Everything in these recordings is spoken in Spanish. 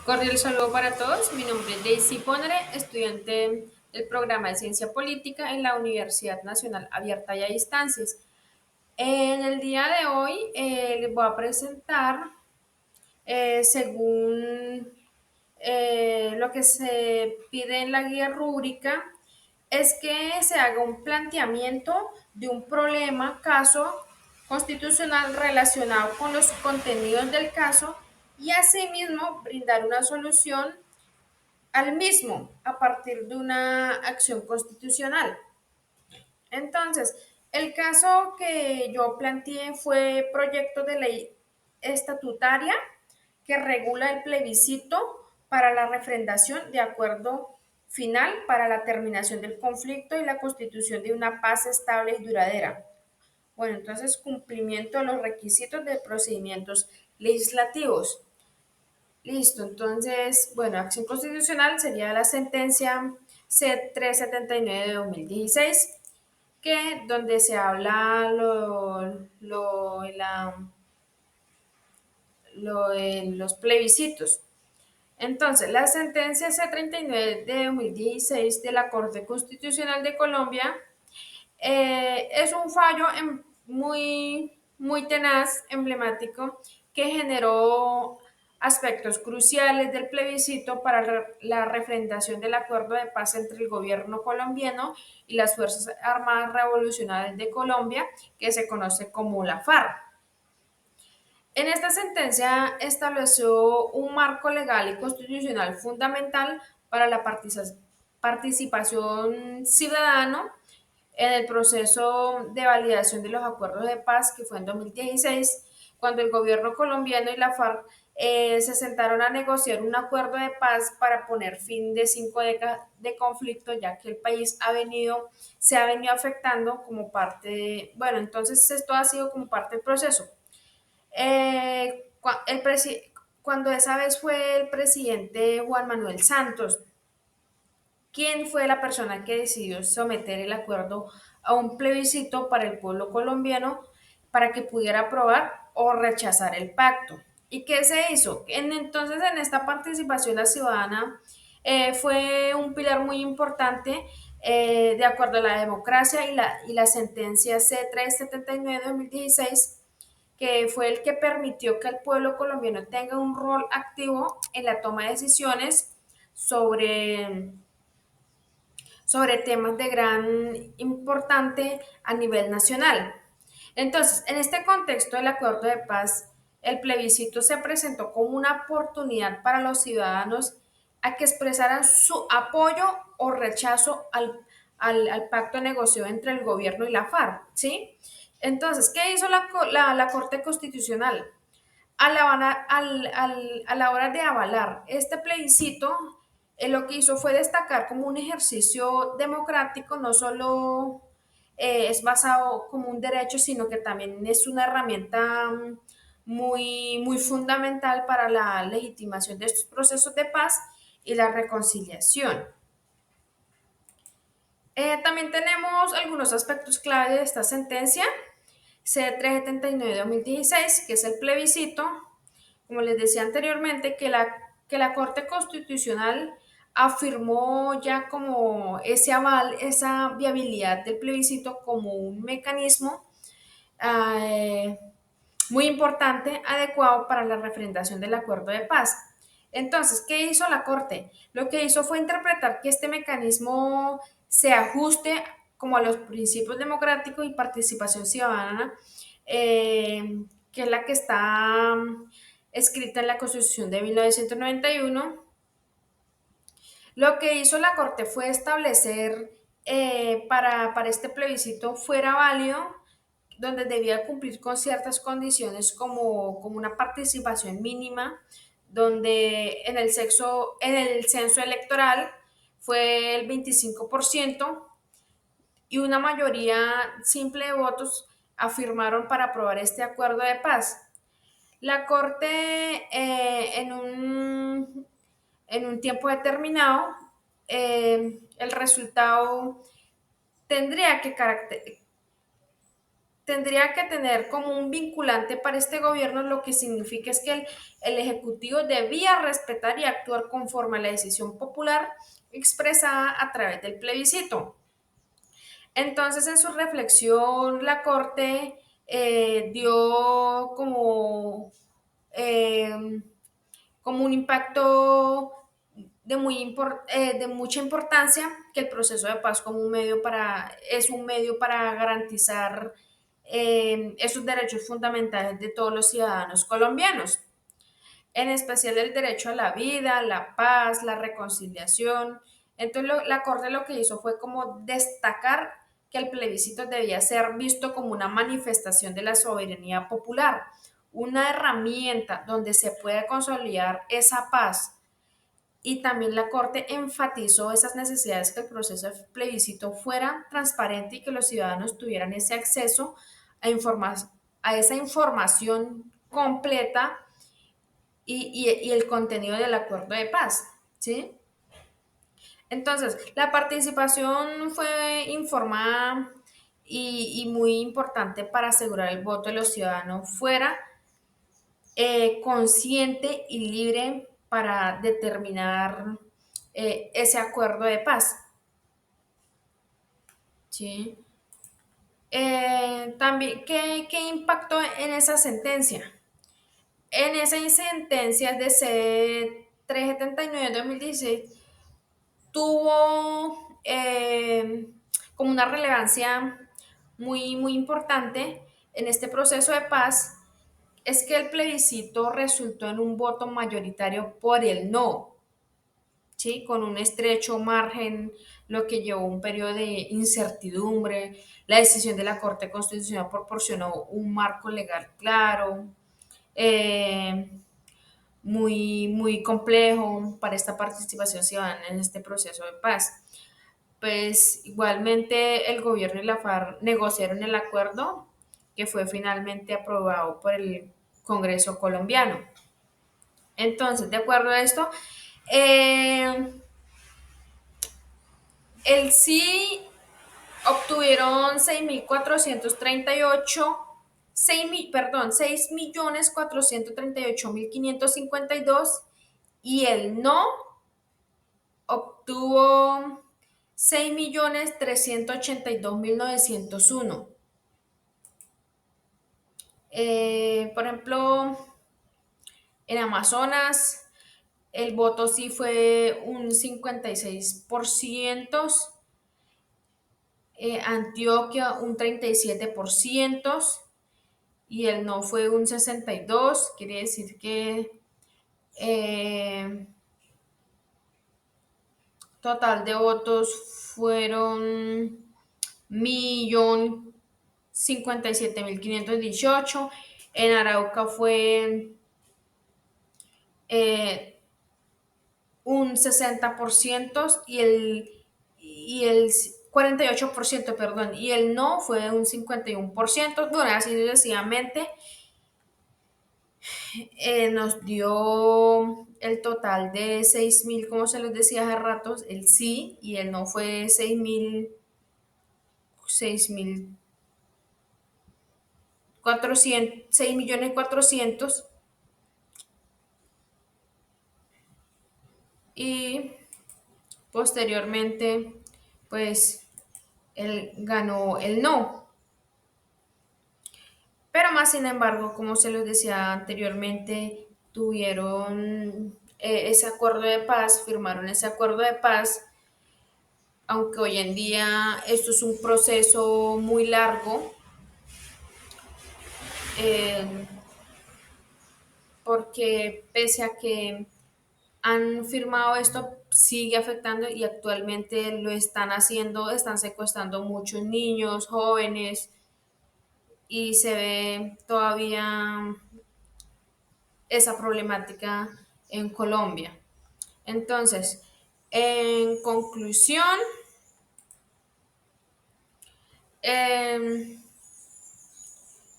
Cordial saludo para todos. Mi nombre es Daisy Ponere, estudiante del programa de Ciencia Política en la Universidad Nacional Abierta y a Distancias. En el día de hoy les voy a presentar, según lo que se pide en la guía rúbrica, es que se haga un planteamiento de un problema, caso constitucional relacionado con los contenidos del caso y asimismo brindar una solución al mismo a partir de una acción constitucional. Entonces, el caso que yo planteé fue proyecto de ley estatutaria que regula el plebiscito para la refrendación de acuerdo final para la terminación del conflicto y la constitución de una paz estable y duradera. Bueno, entonces cumplimiento de los requisitos de procedimientos legislativos. Listo, entonces, bueno, acción constitucional sería la sentencia C379 de 2016, que donde se habla de los plebiscitos. Entonces, la sentencia C39 de 2016 de la Corte Constitucional de Colombia es un fallo muy tenaz, emblemático, que generó aspectos cruciales del plebiscito para la refrendación del acuerdo de paz entre el gobierno colombiano y las Fuerzas Armadas Revolucionarias de Colombia, que se conoce como la FARC. En esta sentencia estableció un marco legal y constitucional fundamental para la participación ciudadana en el proceso de validación de los acuerdos de paz, que fue en 2016, cuando el gobierno colombiano y la FARC se sentaron a negociar un acuerdo de paz para poner fin de 5 décadas de conflicto, ya que el país se ha venido afectando como parte bueno, entonces esto ha sido como parte del proceso. Eh, el cuando esa vez fue el presidente Juan Manuel Santos, ¿quién fue la persona que decidió someter el acuerdo a un plebiscito para el pueblo colombiano para que pudiera aprobar o rechazar el pacto? ¿Y qué se hizo? Entonces, en esta participación la ciudadana fue un pilar muy importante de acuerdo a la democracia y la sentencia C379 de 2016, que fue el que permitió que el pueblo colombiano tenga un rol activo en la toma de decisiones sobre temas de gran importante a nivel nacional. Entonces, en este contexto del acuerdo de paz, el plebiscito se presentó como una oportunidad para los ciudadanos a que expresaran su apoyo o rechazo al pacto negociado entre el gobierno y la FARC, ¿sí? Entonces, ¿qué hizo la Corte Constitucional? A la hora de avalar este plebiscito, lo que hizo fue destacar como un ejercicio democrático, no solo es basado como un derecho, sino que también es una herramienta muy fundamental para la legitimación de estos procesos de paz y la reconciliación. También tenemos algunos aspectos clave de esta sentencia, C379 de 2016, que es el plebiscito, como les decía anteriormente, que la Corte Constitucional afirmó ya como ese aval, esa viabilidad del plebiscito como un mecanismo eh, muy importante, adecuado para la refrendación del acuerdo de paz. Entonces, ¿qué hizo la Corte? Lo que hizo fue interpretar que este mecanismo se ajuste como a los principios democráticos y participación ciudadana, que es la que está escrita en la Constitución de 1991. Lo que hizo la Corte fue establecer para este plebiscito fuera válido, donde debía cumplir con ciertas condiciones como una participación mínima, donde en el censo electoral fue el 25% y una mayoría simple de votos afirmaron para aprobar este acuerdo de paz. La Corte, en un tiempo determinado, el resultado tendría que, tendría que tener como un vinculante para este gobierno, lo que significa es que el Ejecutivo debía respetar y actuar conforme a la decisión popular expresada a través del plebiscito. Entonces, en su reflexión, la Corte dio eh, como un impacto de mucha importancia, que el proceso de paz como es un medio para garantizar esos derechos fundamentales de todos los ciudadanos colombianos, en especial el derecho a la vida, la paz, la reconciliación. Entonces la Corte lo que hizo fue como destacar que el plebiscito debía ser visto como una manifestación de la soberanía popular, una herramienta donde se puede consolidar esa paz. Y también la Corte enfatizó esas necesidades, que el proceso de plebiscito fuera transparente y que los ciudadanos tuvieran ese acceso a esa información completa y el contenido del acuerdo de paz, ¿sí? Entonces, la participación fue informada y muy importante para asegurar el voto de los ciudadanos fuera consciente y libre para determinar ese acuerdo de paz, ¿sí? También, ¿qué impactó en esa sentencia? En esa sentencia de C-379 de 2016 tuvo como una relevancia muy importante en este proceso de paz, es que el plebiscito resultó en un voto mayoritario por el no, ¿sí? Con un estrecho margen, lo que llevó a un periodo de incertidumbre. La decisión de la Corte Constitucional proporcionó un marco legal claro, eh, muy complejo para esta participación ciudadana en este proceso de paz. Pues igualmente el gobierno y la FARC negociaron el acuerdo que fue finalmente aprobado por el Congreso colombiano. Entonces, de acuerdo a esto, eh, el sí obtuvieron 6.438, 6.438.552 y el no obtuvo 6.382.901. Por ejemplo, en Amazonas el voto sí fue un 56%, Antioquia un 37% y el no fue un 62%, quiere decir que total de votos fueron 1.057.518. En Arauca fue eh, un 60% y el 48%, perdón, y el no fue un 51%. Bueno, así sucesivamente nos dio el total de 6.000, como se les decía hace ratos, el sí, y el no fue 6.400.000, 6.400.000, y posteriormente, pues, él ganó el no. Pero más sin embargo, como se les decía anteriormente, tuvieron ese acuerdo de paz, firmaron ese acuerdo de paz, aunque hoy en día esto es un proceso muy largo, eh, porque pese a que han firmado esto, sigue afectando y actualmente lo están haciendo, están secuestrando muchos niños, jóvenes, y se ve todavía esa problemática en Colombia. Entonces, en conclusión, eh,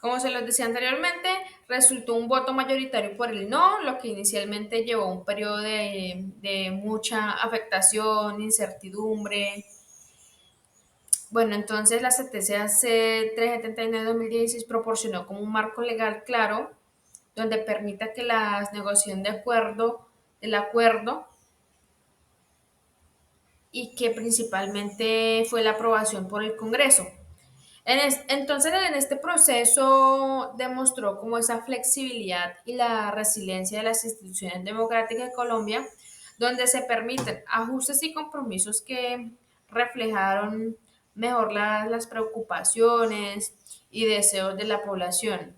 como se los decía anteriormente, resultó un voto mayoritario por el no, lo que inicialmente llevó a un periodo de mucha afectación, incertidumbre, Bueno, entonces la sentencia C-379/2016 proporcionó como un marco legal claro donde permita que la negociación del acuerdo y que principalmente fue la aprobación por el Congreso. Entonces, en este proceso demostró como esa flexibilidad y la resiliencia de las instituciones democráticas de Colombia, donde se permiten ajustes y compromisos que reflejaron mejor las preocupaciones y deseos de la población.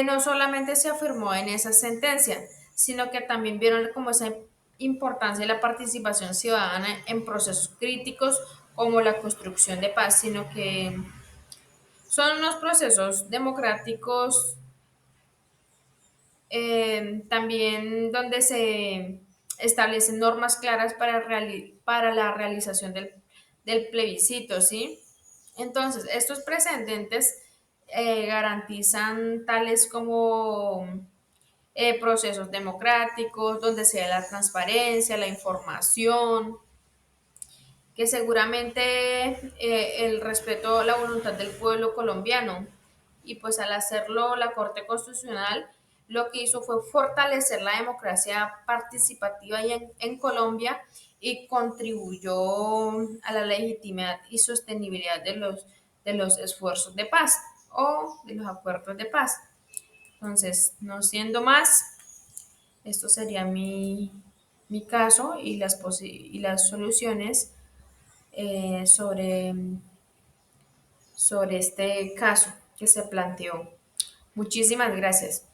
No solamente se afirmó en esa sentencia, sino que también vieron como esa importancia de la participación ciudadana en procesos críticos como la construcción de paz, sino que son unos procesos democráticos también donde se establecen normas claras para la realización del plebiscito, ¿sí? Entonces, estos precedentes garantizan tales como procesos democráticos, donde se da la transparencia, la información, que seguramente el respeto a la voluntad del pueblo colombiano. Y pues al hacerlo, la Corte Constitucional lo que hizo fue fortalecer la democracia participativa en Colombia y contribuyó a la legitimidad y sostenibilidad de los esfuerzos de paz o de los acuerdos de paz. Entonces, no siendo más, esto sería mi caso y y las soluciones sobre este caso que se planteó. Muchísimas gracias.